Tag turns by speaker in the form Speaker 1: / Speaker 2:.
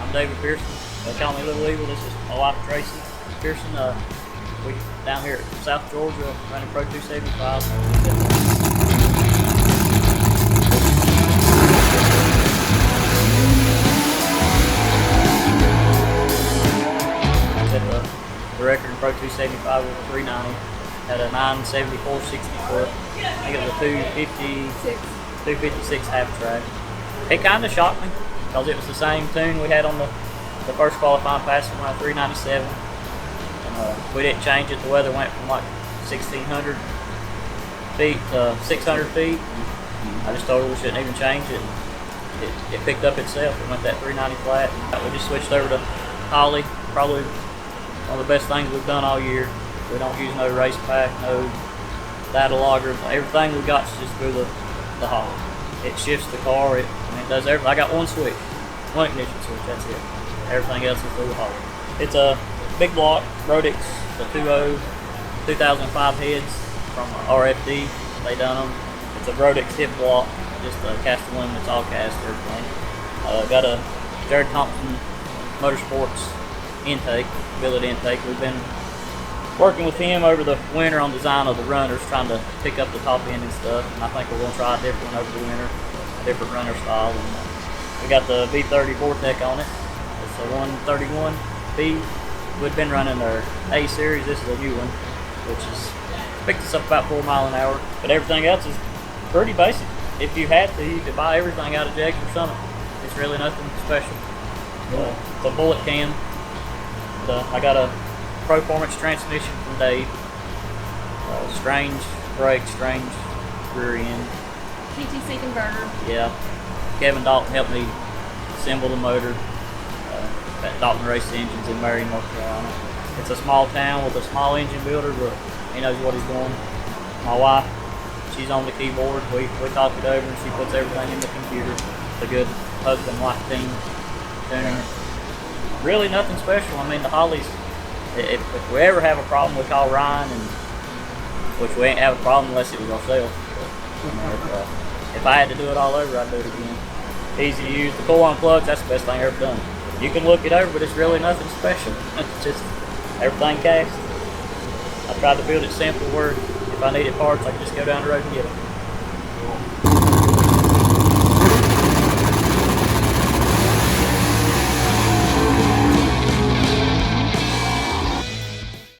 Speaker 1: I'm David Pearson. They call me Little Eagle. This is my wife Tracey Pearson. We down here at South Georgia running Pro 275. The record in Pro 275 was a 390. Had a 974 60 foot. I think it was a 256 half track. It kind of shocked me because it was the same tune we had on the first qualifying pass from around 397. And we didn't change it. The weather went from like 1,600 feet to 600 feet. I just told her we shouldn't even change it. It picked up itself. It went that 390 flat. We just switched over to Holley. Probably one of the best things we've done all year. We don't use no race pack, no data logger. Everything we got is just through the Holley. It shifts the car. It does everything. I got one switch, one ignition switch. That's it. Everything else is through the Holley. It's a Big Block Rodix, the 2005 heads from RFD. They done them. It's a Rodix hip block, just a cast aluminum. It's all cast, everything. Got a Jared Thompson Motorsports intake, billet intake. We've been working with him over the winter on design of the runners, trying to pick up the top end and stuff. And I think we're going to try a different one over the winter, a different runner style. And we got the V30 Vortech on it. It's a 131B. We've been running our A series. This is a new one, which is picked us up about 4 miles an hour. But everything else is pretty basic. If you had to, you could buy everything out of Jegs or something. It's really nothing special. It's a bullet cam. I got a Performance transmission from Dave. Strange brake, strange rear end.
Speaker 2: PTC converter.
Speaker 1: Yeah. Kevin Dalton helped me assemble the motor. At Dalton Race Engines in Marion, North Carolina. It's a small town with a small engine builder, but he knows what he's doing. My wife, she's on the keyboard. We talk it over and she puts everything in the computer. It's a good husband-wife team. Really nothing special. I mean, the Holleys, if we ever have a problem, we call Ryan, and which we ain't have a problem unless it was ourselves. If I had to do it all over, I'd do it again. Easy to use. The coil plugs, that's the best thing I've ever done. You can look it over, but it's really nothing special. It's just everything cast. I tried to build it simple where if I needed parts, I could just go down the road and get them.